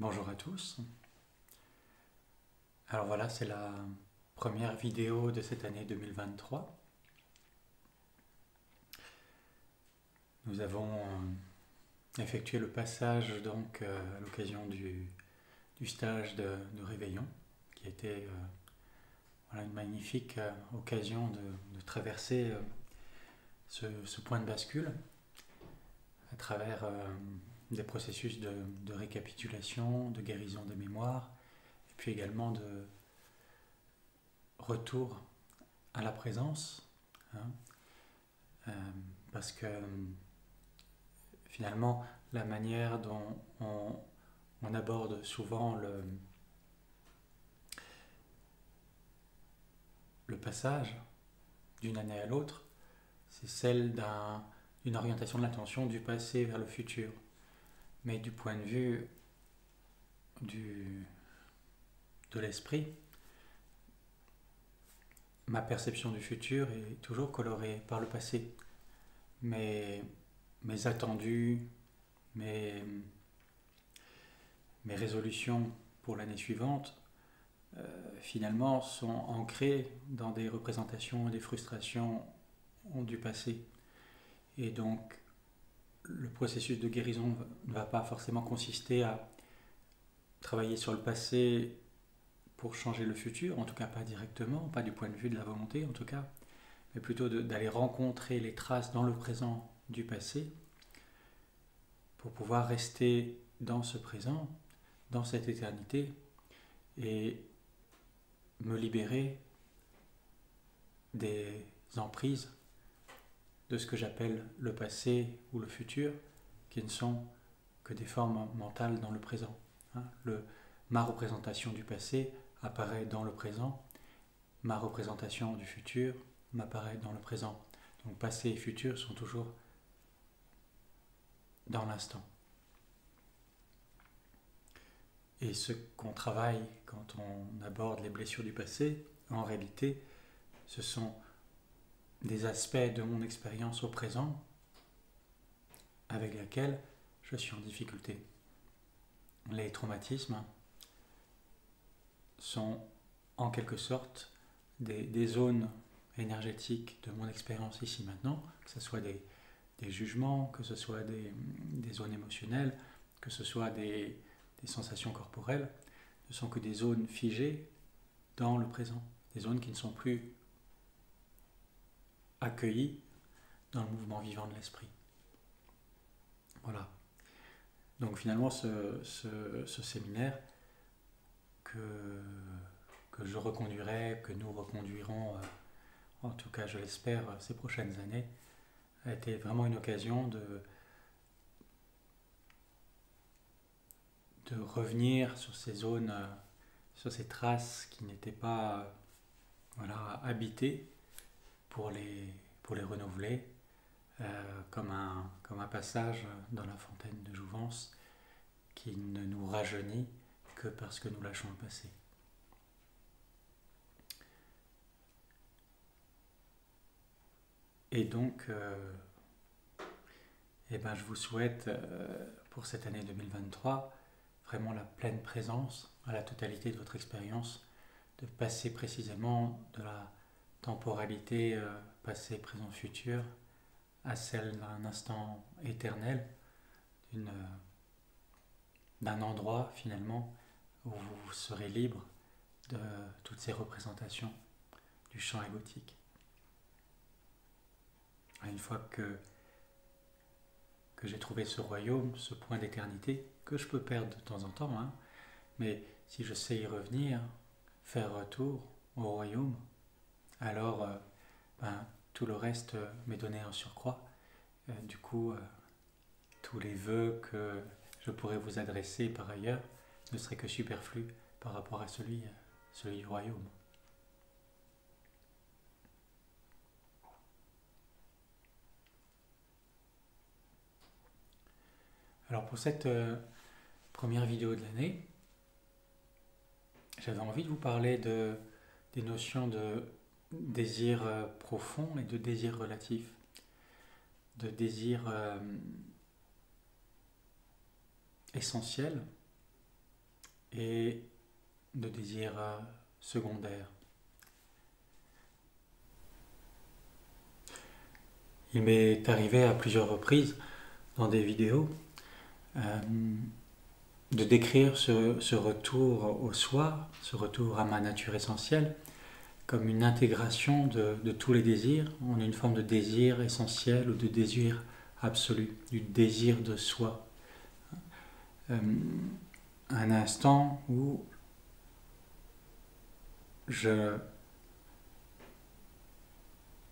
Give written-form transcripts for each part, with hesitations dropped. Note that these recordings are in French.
Bonjour à tous. Alors voilà, c'est la première vidéo de cette année 2023. Nous avons effectué le passage donc à l'occasion du stage de réveillon, qui était voilà, une magnifique occasion de traverser ce point de bascule à travers des processus de récapitulation, de guérison des mémoires, et puis également de retour à la présence, hein, euh, parce que finalement la manière dont on aborde souvent le passage d'une année à l'autre, c'est celle d'une orientation de l'attention du passé vers le futur. Mais du point de vue de l'esprit, ma perception du futur est toujours colorée par le passé. Mes attendus, mes, mes résolutions pour l'année suivante, finalement, sont ancrées dans des représentations et des frustrations du passé. Et donc, le processus de guérison ne va pas forcément consister à travailler sur le passé pour changer le futur, en tout cas pas directement, pas du point de vue de la volonté en tout cas, mais plutôt d'aller rencontrer les traces dans le présent du passé pour pouvoir rester dans ce présent, dans cette éternité, et me libérer des emprises de ce que j'appelle le passé ou le futur, qui ne sont que des formes mentales dans le présent. Ma représentation du passé apparaît dans le présent, ma représentation du futur m'apparaît dans le présent. Donc passé et futur sont toujours dans l'instant. Et ce qu'on travaille quand on aborde les blessures du passé, en réalité, ce sont des aspects de mon expérience au présent avec lesquels je suis en difficulté. Les traumatismes sont en quelque sorte des zones énergétiques de mon expérience ici maintenant, que ce soit des jugements, que ce soit des zones émotionnelles, que ce soit des sensations corporelles, ne sont que des zones figées dans le présent, des zones qui ne sont plus accueillies dans le mouvement vivant de l'esprit. Voilà. Donc finalement, ce séminaire que je reconduirai, que nous reconduirons, en tout cas je l'espère, ces prochaines années, a été vraiment une occasion de revenir sur ces zones, sur ces traces qui n'étaient pas voilà, habitées pour les renouveler, comme un passage dans la fontaine de jouvence qui ne nous rajeunit que parce que nous lâchons le passé. Et donc, je vous souhaite pour cette année 2023 vraiment la pleine présence à la totalité de votre expérience, de passer précisément de la temporalité passé, présent, futur à celle d'un instant éternel, d'un endroit finalement où vous serez libre de toutes ces représentations du champ égotique. Une fois que j'ai trouvé ce royaume, ce point d'éternité, que je peux perdre de temps en temps, hein, mais si je sais y revenir, faire retour au royaume, alors tout le reste m'est donné en surcroît. Du coup, tous les vœux que je pourrais vous adresser par ailleurs ne seraient que superflus par rapport à celui du royaume. Alors pour cette première vidéo de l'année, j'avais envie de vous parler des notions de désir profond et de désir relatif, de désir essentiel et de désirs secondaires. Il m'est arrivé à plusieurs reprises dans des vidéos de décrire ce retour au soi, ce retour à ma nature essentielle, comme une intégration de tous les désirs en une forme de désir essentiel ou de désir absolu, du désir de soi. Un instant où je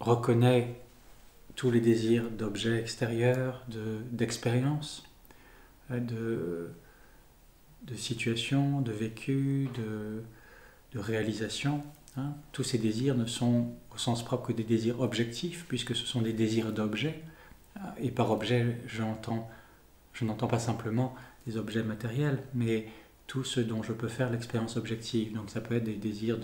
reconnais tous les désirs d'objets extérieurs, d'expériences, de situations, de vécu, de réalisations. Tous ces désirs ne sont au sens propre que des désirs objectifs, puisque ce sont des désirs d'objets. Et par objet, je n'entends pas simplement des objets matériels, mais tout ce dont je peux faire l'expérience objective. Donc ça peut être des désirs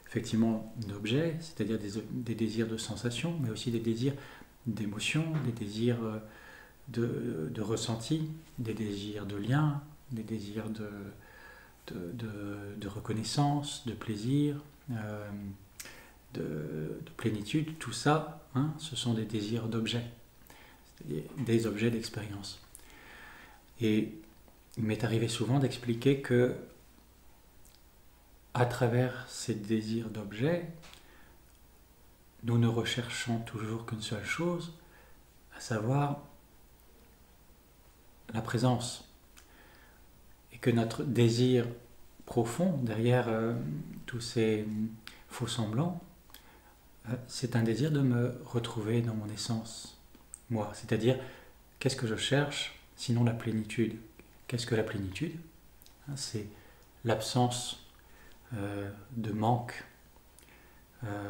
effectivement d'objets, c'est-à-dire des désirs de sensations, mais aussi des désirs d'émotions, des désirs de ressenti, des désirs de lien, des désirs de reconnaissance, de plaisir, de plénitude. Tout ça, ce sont des désirs d'objets, des objets d'expérience. Et il m'est arrivé souvent d'expliquer que à travers ces désirs d'objets, nous ne recherchons toujours qu'une seule chose, à savoir la présence. Et que notre désir profond, derrière tous ces faux semblants, c'est un désir de me retrouver dans mon essence, moi. C'est-à-dire, qu'est-ce que je cherche, sinon la plénitude. Qu'est-ce que la plénitude ? C'est l'absence de manque,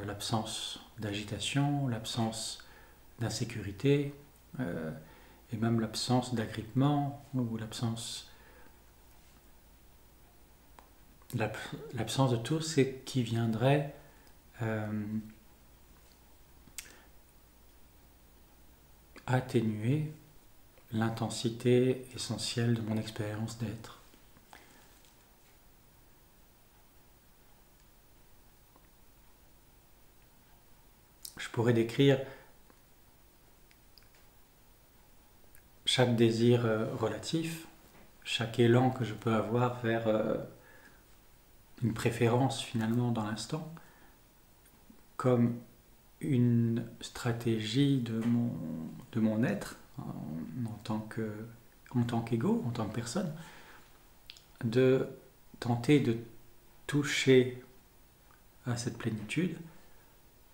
l'absence d'agitation, l'absence d'insécurité, et même l'absence d'agrippement, ou l'absence de tout ce qui viendrait atténuer l'intensité essentielle de mon expérience d'être. Je pourrais décrire chaque désir relatif, chaque élan que je peux avoir vers une préférence finalement dans l'instant, comme une stratégie de mon être en tant qu'ego, en tant que personne, de tenter de toucher à cette plénitude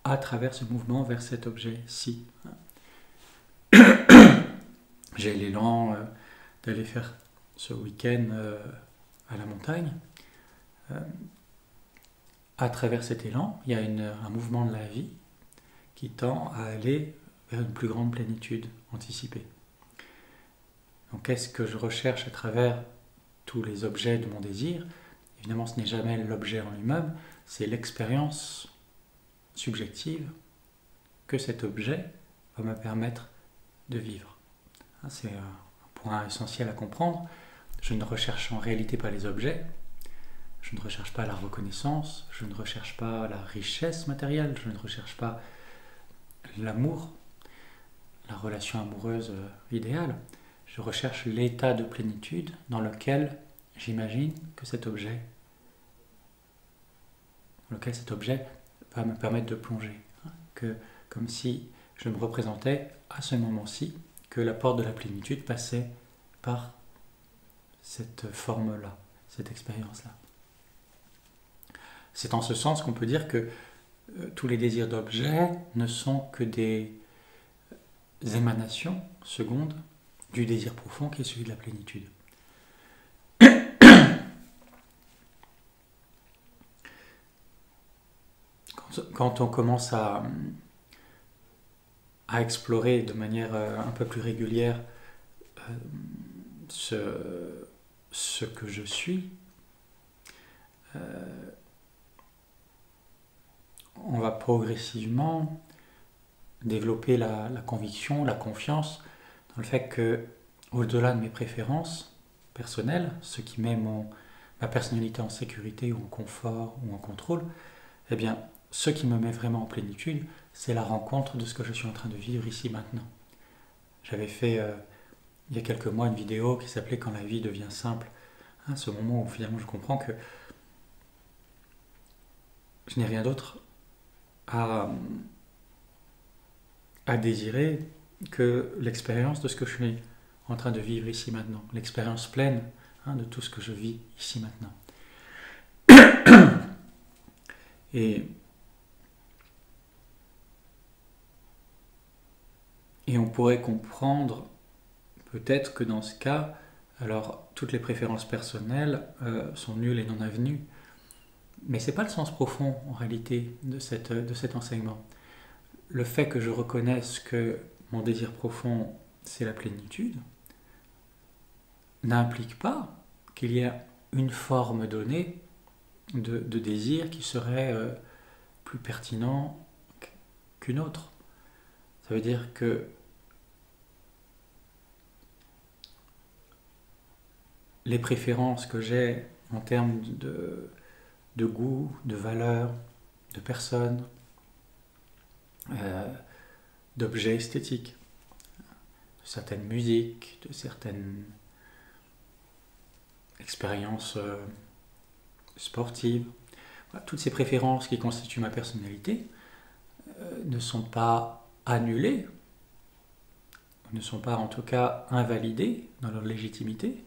à travers ce mouvement vers cet objet-ci. J'ai l'élan d'aller faire ce week-end à la montagne. À travers cet élan, il y a un mouvement de la vie qui tend à aller vers une plus grande plénitude anticipée. Donc qu'est-ce que je recherche à travers tous les objets de mon désir ? Évidemment, ce n'est jamais l'objet en lui-même, c'est l'expérience subjective que cet objet va me permettre de vivre. C'est un point essentiel à comprendre. Je ne recherche en réalité pas les objets, je ne recherche pas la reconnaissance, je ne recherche pas la richesse matérielle, je ne recherche pas l'amour, la relation amoureuse idéale. Je recherche l'état de plénitude dans lequel j'imagine que cet objet va me permettre de plonger. Comme si je me représentais à ce moment-ci que la porte de la plénitude passait par cette forme-là, cette expérience-là. C'est en ce sens qu'on peut dire que tous les désirs d'objets ne sont que des émanations secondes du désir profond qui est celui de la plénitude. Quand on commence à explorer de manière un peu plus régulière ce que je suis, on va progressivement développer la conviction, la confiance dans le fait que, au-delà de mes préférences personnelles, ce qui met ma ma personnalité en sécurité ou en confort ou en contrôle, eh bien, ce qui me met vraiment en plénitude, c'est la rencontre de ce que je suis en train de vivre ici maintenant. J'avais fait il y a quelques mois une vidéo qui s'appelait Quand la vie devient simple. Hein, ce moment où finalement je comprends que je n'ai rien d'autre à désirer que l'expérience de ce que je suis en train de vivre ici maintenant, l'expérience pleine de tout ce que je vis ici maintenant. Et on pourrait comprendre peut-être que dans ce cas, alors toutes les préférences personnelles sont nulles et non avenues. Mais ce n'est pas le sens profond en réalité de cet enseignement. Le fait que je reconnaisse que mon désir profond, c'est la plénitude, n'implique pas qu'il y ait une forme donnée de désir qui serait plus pertinent qu'une autre. Ça veut dire que les préférences que j'ai en termes de goût, de valeur, de personnes, d'objets esthétiques, de certaines musiques, de certaines expériences sportives. Voilà, toutes ces préférences qui constituent ma personnalité ne sont pas annulées, ne sont pas en tout cas invalidées dans leur légitimité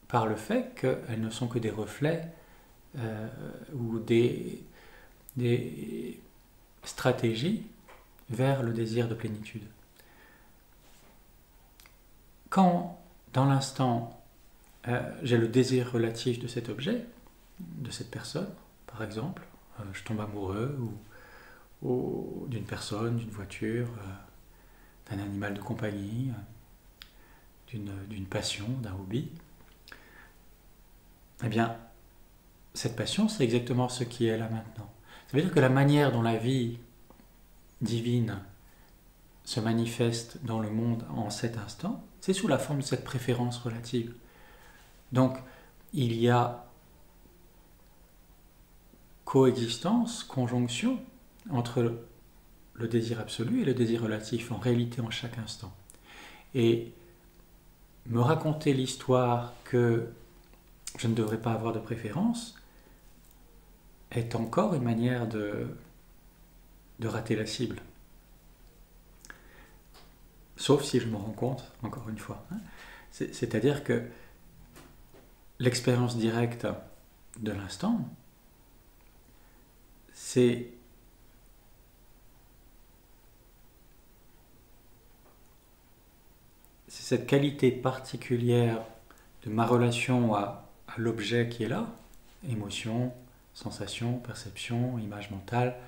par le fait qu'elles ne sont que des reflets ou des stratégies vers le désir de plénitude. Quand, dans l'instant, j'ai le désir relatif de cet objet, de cette personne, par exemple, je tombe amoureux ou d'une personne, d'une voiture, d'un animal de compagnie, d'une passion, d'un hobby, eh bien, cette passion, c'est exactement ce qui est là maintenant. Ça veut dire que la manière dont la vie divine se manifeste dans le monde en cet instant, c'est sous la forme de cette préférence relative. Donc, il y a coexistence, conjonction entre le désir absolu et le désir relatif, en réalité en chaque instant. Et me raconter l'histoire que je ne devrais pas avoir de préférence est encore une manière de rater la cible. Sauf si je me rends compte, encore une fois. C'est-à-dire que l'expérience directe de l'instant, c'est cette qualité particulière de ma relation à l'objet qui est là, émotion, sensation, perception, image mentale,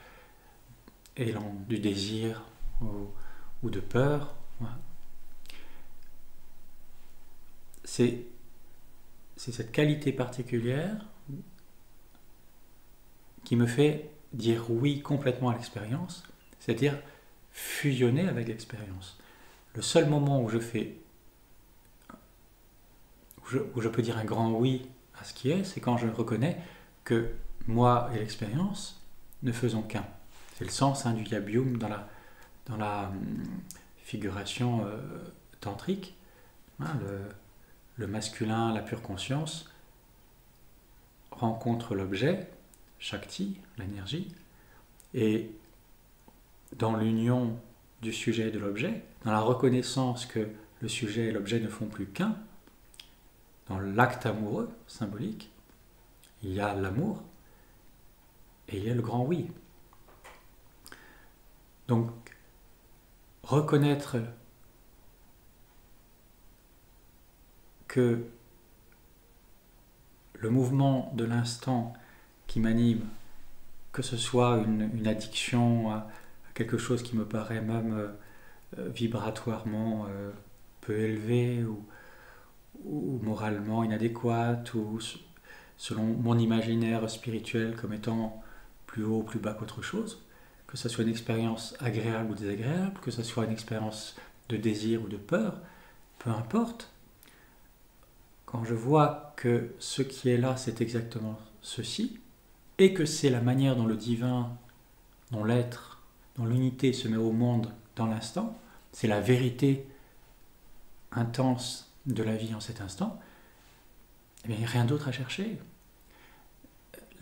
élan du désir ou de peur. Voilà. C'est cette qualité particulière qui me fait dire oui complètement à l'expérience, c'est-à-dire fusionner avec l'expérience. Le seul moment où je peux dire un grand oui à ce qui est, c'est quand je reconnais que moi et l'expérience ne faisons qu'un. C'est le sens du yabium dans la figuration tantrique. Le masculin, la pure conscience, rencontre l'objet, Shakti, l'énergie, et dans l'union du sujet et de l'objet, dans la reconnaissance que le sujet et l'objet ne font plus qu'un, dans l'acte amoureux symbolique, il y a l'amour et il y a le grand oui. Donc, reconnaître que le mouvement de l'instant qui m'anime, que ce soit une addiction à quelque chose qui me paraît même vibratoirement peu élevé ou moralement inadéquate ou selon mon imaginaire spirituel comme étant plus haut ou plus bas qu'autre chose, que ce soit une expérience agréable ou désagréable, que ce soit une expérience de désir ou de peur, peu importe, quand je vois que ce qui est là, c'est exactement ceci, et que c'est la manière dont le divin, dont l'être, dont l'unité se met au monde dans l'instant, c'est la vérité intense de la vie en cet instant, eh bien, il n'y a rien d'autre à chercher.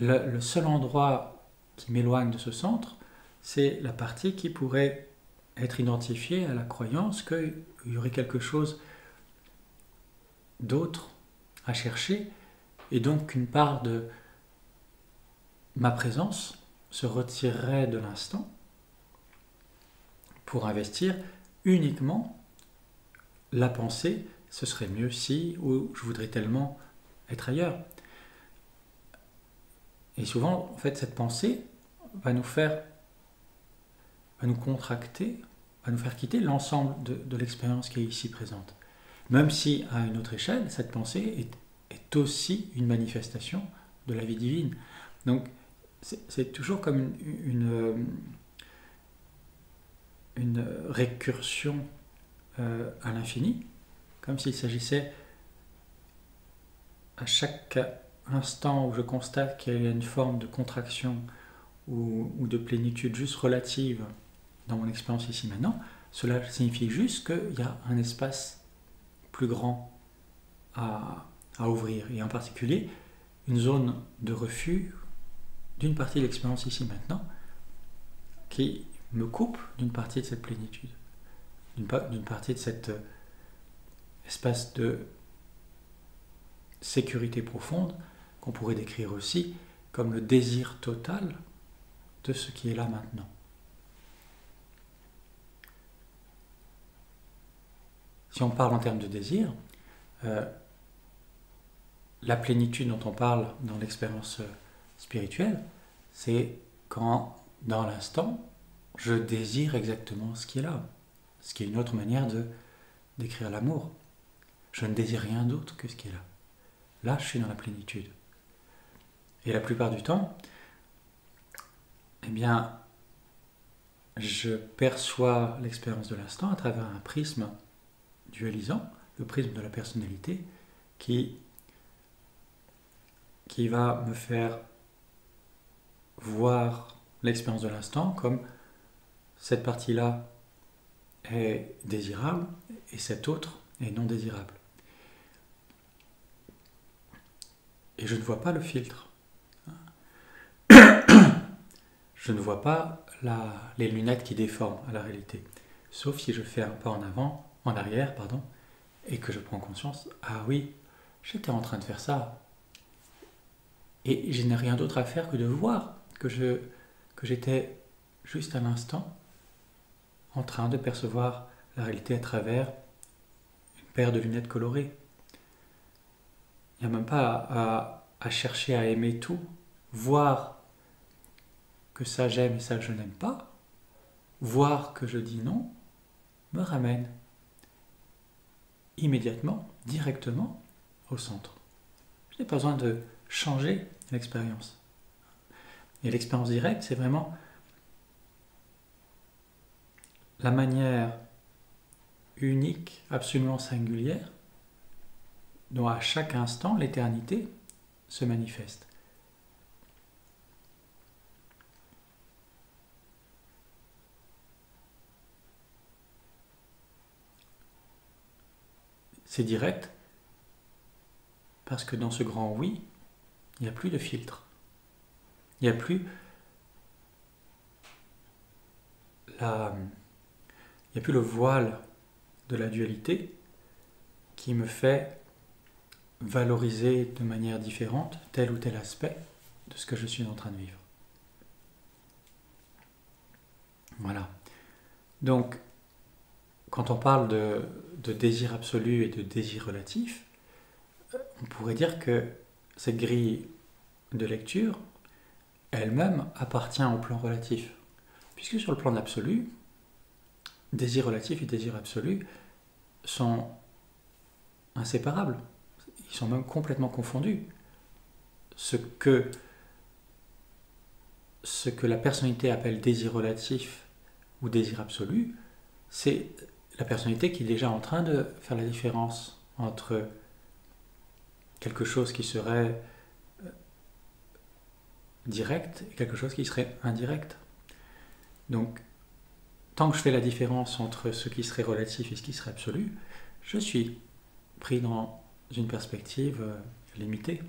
Le seul endroit qui m'éloigne de ce centre, c'est la partie qui pourrait être identifiée à la croyance qu'il y aurait quelque chose d'autre à chercher, et donc qu'une part de ma présence se retirerait de l'instant pour investir uniquement la pensée, ce serait mieux si, ou je voudrais tellement être ailleurs. Et souvent, en fait, cette pensée va nous contracter, va nous faire quitter l'ensemble de l'expérience qui est ici présente. Même si, à une autre échelle, cette pensée est aussi une manifestation de la vie divine. Donc, c'est toujours comme une récursion à l'infini, comme s'il s'agissait à chaque instant où je constate qu'il y a une forme de contraction ou de plénitude juste relative dans mon expérience ici maintenant, cela signifie juste qu'il y a un espace plus grand à ouvrir, et en particulier une zone de refus d'une partie de l'expérience ici maintenant qui me coupe d'une partie de cette plénitude, d'une partie de cet espace de sécurité profonde qu'on pourrait décrire aussi comme le désir total de ce qui est là maintenant. Si on parle en termes de désir, la plénitude dont on parle dans l'expérience spirituelle, c'est quand, dans l'instant, je désire exactement ce qui est là. Ce qui est une autre manière de décrire l'amour. Je ne désire rien d'autre que ce qui est là. Là, je suis dans la plénitude. Et la plupart du temps, eh bien, je perçois l'expérience de l'instant à travers un prisme dualisant, le prisme de la personnalité, qui va me faire voir l'expérience de l'instant comme cette partie-là est désirable et cette autre est non désirable. Et je ne vois pas le filtre. Je ne vois pas les lunettes qui déforment à la réalité. Sauf si je fais un pas en arrière, et que je prends conscience, ah oui, j'étais en train de faire ça. Et je n'ai rien d'autre à faire que de voir que j'étais juste à l'instant en train de percevoir la réalité à travers une paire de lunettes colorées. Il n'y a même pas à chercher à aimer tout, voir que ça j'aime et ça je n'aime pas, voir que je dis non, me ramène immédiatement, directement au centre. Je n'ai pas besoin de changer l'expérience. Et l'expérience directe, c'est vraiment la manière unique, absolument singulière, dont à chaque instant l'éternité se manifeste. C'est direct parce que dans ce grand oui, il n'y a plus de filtre. Il n'y a plus le voile de la dualité qui me fait valoriser de manière différente tel ou tel aspect de ce que je suis en train de vivre. Voilà. Donc, quand on parle de désir absolu et de désir relatif, on pourrait dire que cette grille de lecture elle-même appartient au plan relatif. Puisque sur le plan de l'absolu, désir relatif et désir absolu sont inséparables. Ils sont même complètement confondus. Ce que la personnalité appelle désir relatif ou désir absolu, c'est la personnalité qui est déjà en train de faire la différence entre quelque chose qui serait direct et quelque chose qui serait indirect. Donc, tant que je fais la différence entre ce qui serait relatif et ce qui serait absolu, je suis pris dans une perspective limitée.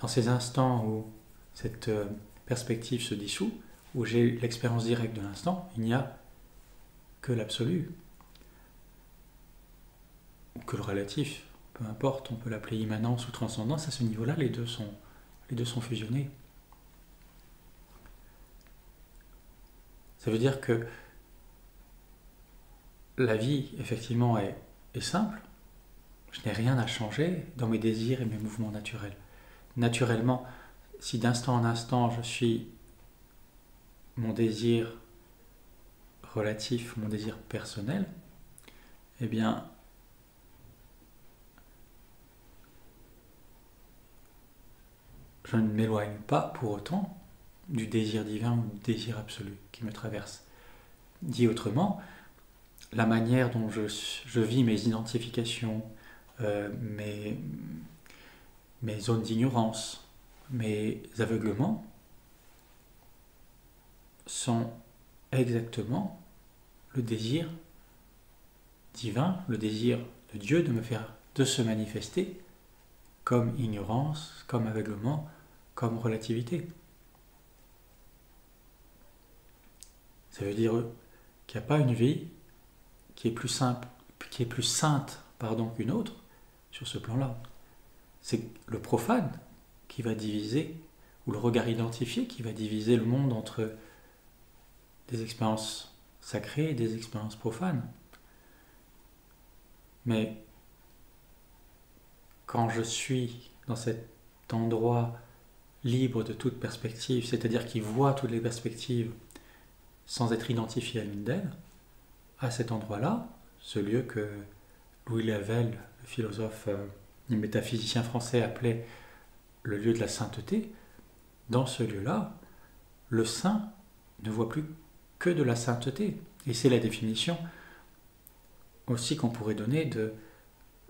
Dans ces instants où cette perspective se dissout, où j'ai l'expérience directe de l'instant, il n'y a que l'absolu, ou que le relatif, peu importe, on peut l'appeler immanence ou transcendance, à ce niveau-là, les deux sont fusionnés. Ça veut dire que la vie, effectivement, est simple. Je n'ai rien à changer dans mes désirs et mes mouvements naturels. Naturellement, si d'instant en instant, je suis mon désir relatif, mon désir personnel, eh bien, je ne m'éloigne pas pour autant du désir divin ou du désir absolu qui me traverse. Dit autrement, la manière dont je vis mes identifications, mes zones d'ignorance, mes aveuglements, sont exactement le désir divin, le désir de Dieu de se manifester comme ignorance, comme aveuglement, comme relativité. Ça veut dire qu'il n'y a pas une vie qui est plus simple, qui est plus sainte, qu'une autre sur ce plan-là. C'est le profane qui va diviser, ou le regard identifié qui va diviser le monde entre des expériences sacrées et des expériences profanes. Mais quand je suis dans cet endroit libre de toute perspective, c'est-à-dire qui voit toutes les perspectives sans être identifié à l'une d'elles, à cet endroit-là, ce lieu que Louis Lavelle, le philosophe et métaphysicien français, appelait le lieu de la sainteté, dans ce lieu-là, le saint ne voit plus que de la sainteté. Et c'est la définition aussi qu'on pourrait donner de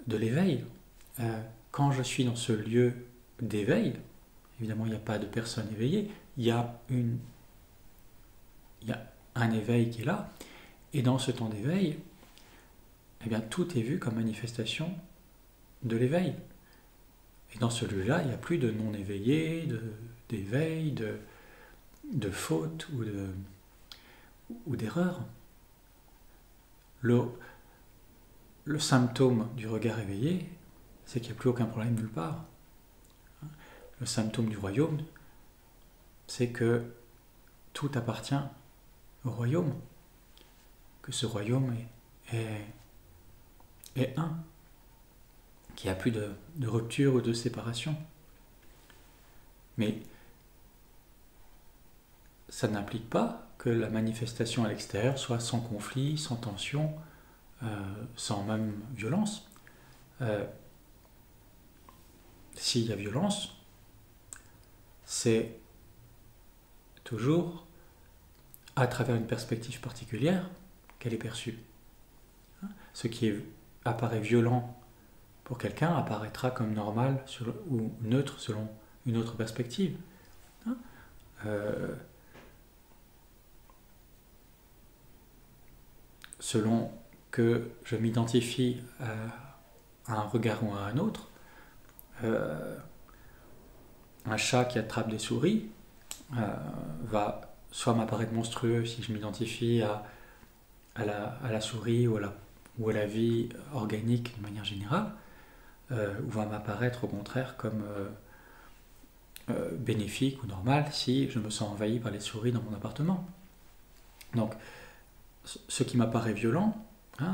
l'éveil. Quand je suis dans ce lieu d'éveil, évidemment il n'y a pas de personne éveillée, il y a un éveil qui est là, et dans ce temps d'éveil, eh bien, tout est vu comme manifestation de l'éveil. Et dans ce lieu-là, il n'y a plus de non-éveillé, d'éveil, de faute ou d'erreur. Le symptôme du regard éveillé, c'est qu'il n'y a plus aucun problème nulle part. Le symptôme du royaume, c'est que tout appartient au royaume, que ce royaume est un, qu'il n'y a plus de rupture ou de séparation. Mais ça n'implique pas que la manifestation à l'extérieur soit sans conflit, sans tension, sans même violence. S'il y a violence, c'est toujours à travers une perspective particulière qu'elle est perçue. Ce qui apparaît violent pour quelqu'un apparaîtra comme normal ou neutre selon une autre perspective. Selon que je m'identifie à un regard ou à un autre, un chat qui attrape des souris va soit m'apparaître monstrueux si je m'identifie à la souris ou à la vie organique de manière générale, ou va m'apparaître au contraire comme bénéfique ou normal si je me sens envahi par les souris dans mon appartement. Donc, ce qui m'apparaît violent,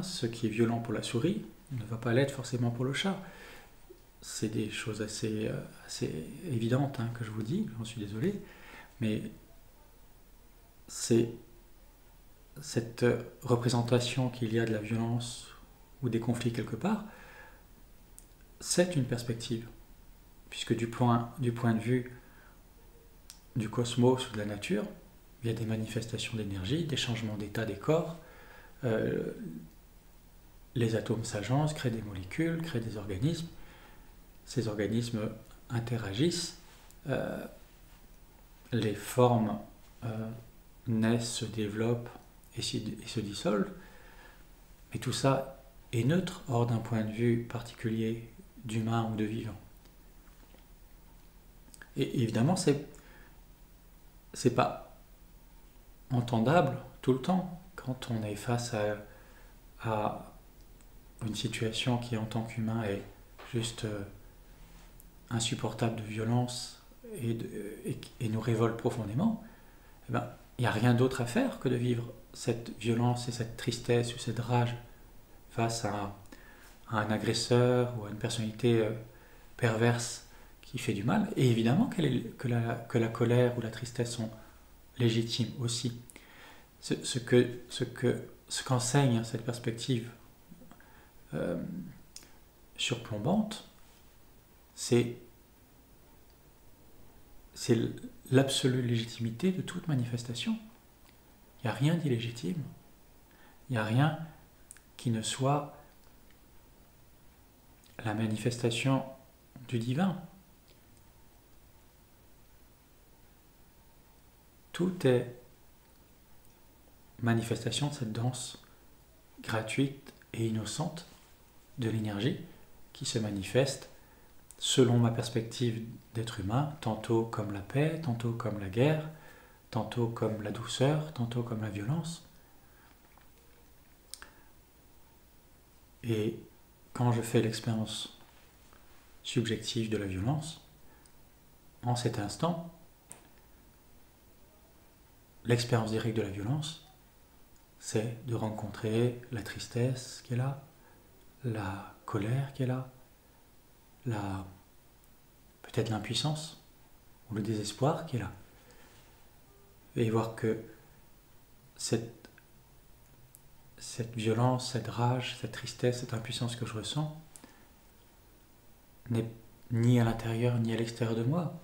ce qui est violent pour la souris, ne va pas l'être forcément pour le chat. C'est des choses assez évidentes que je vous dis, j'en suis désolé, mais c'est cette représentation qu'il y a de la violence ou des conflits quelque part, c'est une perspective, puisque du point de vue du cosmos ou de la nature, il y a des manifestations d'énergie, des changements d'état des corps, les atomes s'agencent, créent des molécules, créent des organismes, ces organismes interagissent, les formes naissent, se développent et se dissolvent, mais tout ça est neutre hors d'un point de vue particulier d'humain ou de vivant. Et évidemment, c'est pas entendable tout le temps quand on est face à une situation qui en tant qu'humain est juste insupportable de violence et nous révolte profondément. Eh ben, il n'y a rien d'autre à faire que de vivre cette violence et cette tristesse ou cette rage face à un agresseur ou à une personnalité perverse qui fait du mal. Et évidemment que la colère ou la tristesse sont légitimes aussi. Ce qu'enseigne cette perspective surplombante, c'est l'absolue légitimité de toute manifestation. Il n'y a rien d'illégitime. Il n'y a rien qui ne soit la manifestation du divin. Tout est manifestation de cette danse gratuite et innocente de l'énergie qui se manifeste selon ma perspective d'être humain, tantôt comme la paix, tantôt comme la guerre, tantôt comme la douceur, tantôt comme la violence. Et quand je fais l'expérience subjective de la violence, en cet instant, l'expérience directe de la violence, c'est de rencontrer la tristesse qui est là, la colère qui est là, peut-être l'impuissance ou le désespoir qui est là. Et voir que cette violence, cette rage, cette tristesse, cette impuissance que je ressens n'est ni à l'intérieur ni à l'extérieur de moi.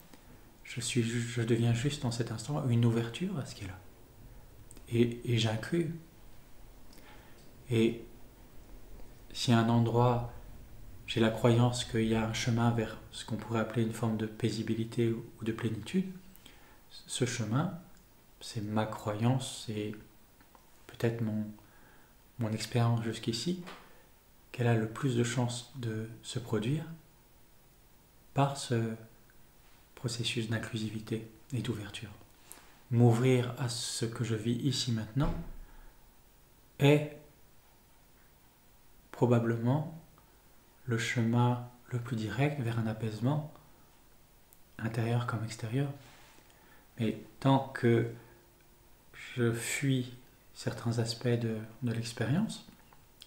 Je deviens juste en cet instant une ouverture à ce qui est là. Et j'inclus. Et si à un endroit, j'ai la croyance qu'il y a un chemin vers ce qu'on pourrait appeler une forme de paisibilité ou de plénitude, ce chemin, c'est ma croyance, c'est peut-être mon expérience jusqu'ici, qu'elle a le plus de chances de se produire par ce processus d'inclusivité et d'ouverture. M'ouvrir à ce que je vis ici maintenant est probablement le chemin le plus direct vers un apaisement intérieur comme extérieur. Mais tant que je fuis certains aspects de l'expérience,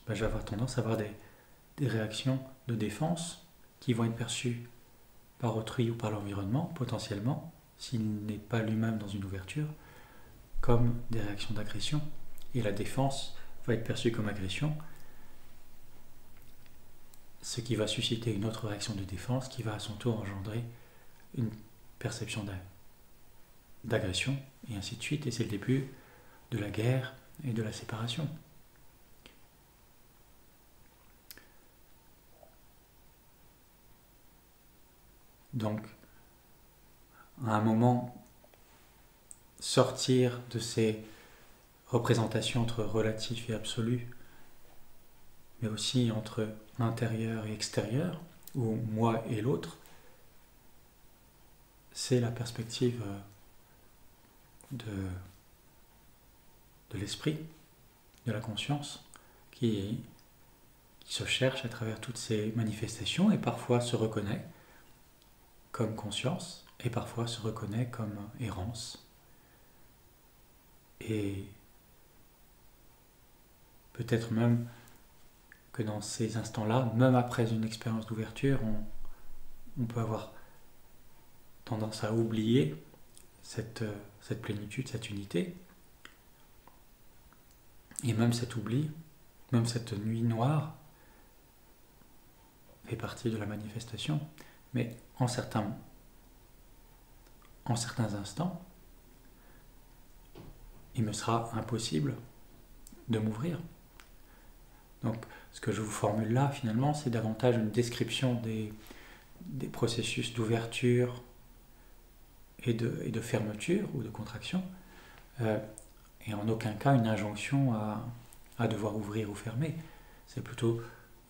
je vais avoir tendance à avoir des réactions de défense qui vont être perçues par autrui ou par l'environnement, potentiellement, s'il n'est pas lui-même dans une ouverture, comme des réactions d'agression. Et la défense va être perçue comme agression, ce qui va susciter une autre réaction de défense qui va à son tour engendrer une perception d'agression, et ainsi de suite. Et c'est le début de la guerre et de la séparation. Donc, à un moment, sortir de ces représentations entre relatif et absolu, mais aussi entre intérieur et extérieur, ou moi et l'autre, c'est la perspective de l'esprit, de la conscience, qui se cherche à travers toutes ces manifestations et parfois se reconnaît comme conscience et parfois se reconnaît comme errance. Et peut-être même que dans ces instants-là, même après une expérience d'ouverture, on peut avoir tendance à oublier cette plénitude, cette unité. Et même cet oubli, même cette nuit noire, fait partie de la manifestation. Mais en certains instants, il me sera impossible de m'ouvrir. Donc, ce que je vous formule là, finalement, c'est davantage une description des processus d'ouverture et de fermeture ou de contraction, et en aucun cas une injonction à devoir ouvrir ou fermer. C'est plutôt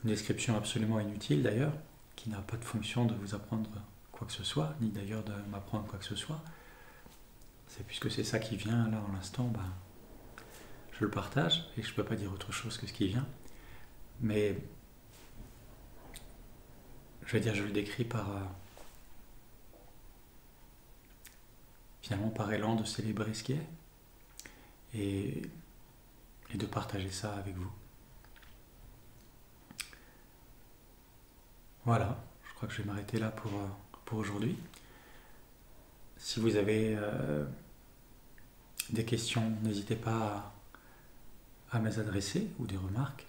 une description absolument inutile d'ailleurs, qui n'a pas de fonction de vous apprendre quoi que ce soit, ni d'ailleurs de m'apprendre quoi que ce soit. C'est puisque c'est ça qui vient là en l'instant, je le partage et je ne peux pas dire autre chose que ce qui vient. Mais je le décris finalement par élan de célébrer ce qui est et de partager ça avec vous. Voilà, je crois que je vais m'arrêter là pour aujourd'hui. Si vous avez des questions, n'hésitez pas à me les adresser ou des remarques.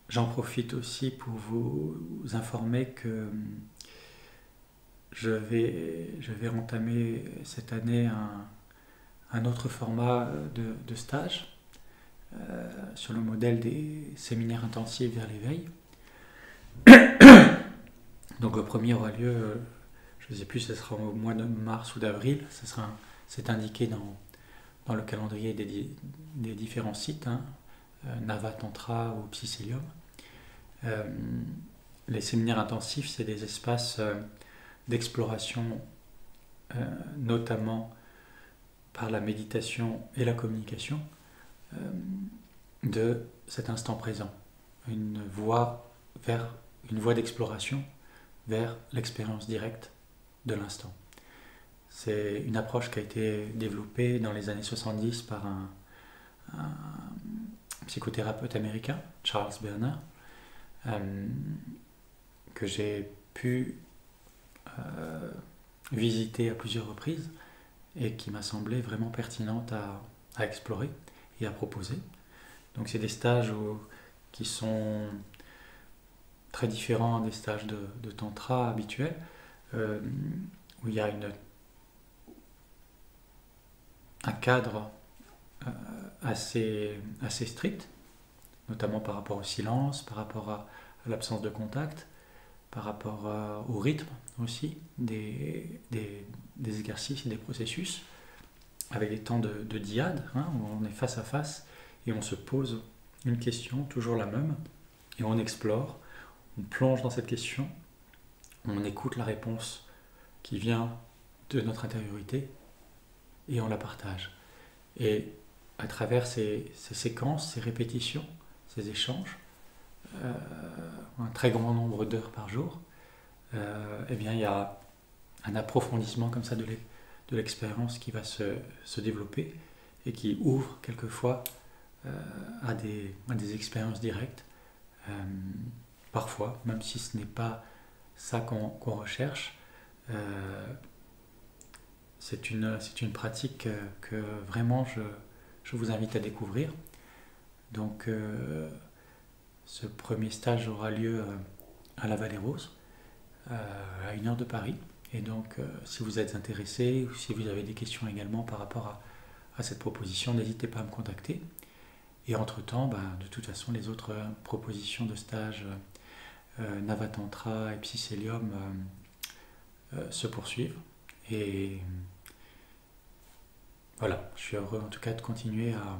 J'en profite aussi pour vous informer que je vais entamer cette année un autre format de stage sur le modèle des séminaires intensifs vers l'éveil. Donc le premier aura lieu, je ne sais plus, ce sera au mois de mars ou d'avril, c'est indiqué dans le calendrier des différents sites, Nava Tantra ou Psycélium. Les séminaires intensifs, c'est des espaces d'exploration, notamment par la méditation et la communication, de cet instant présent. Une voie d'exploration vers l'expérience directe de l'instant. C'est une approche qui a été développée dans les années 70 par un psychothérapeute américain, Charles Berner, que j'ai pu visiter à plusieurs reprises et qui m'a semblé vraiment pertinente à explorer et à proposer. Donc c'est des stages qui sont très différents des stages de tantra habituels, où il y a un cadre assez strict, notamment par rapport au silence, par rapport à l'absence de contact, par rapport au rythme aussi des exercices et des processus, avec des temps de dyade, où on est face à face et on se pose une question, toujours la même, et on explore, on plonge dans cette question, on écoute la réponse qui vient de notre intériorité et on la partage. Et à travers ces séquences, ces répétitions, ces échanges, un très grand nombre d'heures par jour, bien, il y a un approfondissement comme ça de l'expérience qui va se développer et qui ouvre quelquefois à des expériences directes, parfois, même si ce n'est pas ça qu'on recherche. C'est une pratique que vraiment je vous invite à découvrir. Donc ce premier stage aura lieu à la Vallée Rose, à 1 heure de Paris. Et donc si vous êtes intéressé ou si vous avez des questions également par rapport à cette proposition, n'hésitez pas à me contacter. Et entre-temps, de toute façon, les autres propositions de stage Nava Tantra et Psycélium se poursuivent. Et voilà, je suis heureux en tout cas de continuer à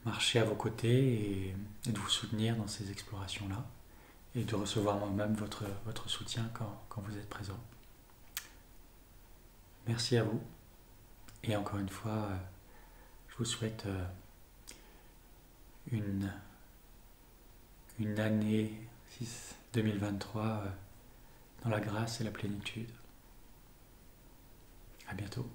marcher à vos côtés et de vous soutenir dans ces explorations-là et de recevoir moi-même votre soutien quand vous êtes présent. Merci à vous et encore une fois, je vous souhaite une année 2023 dans la grâce et la plénitude. À bientôt.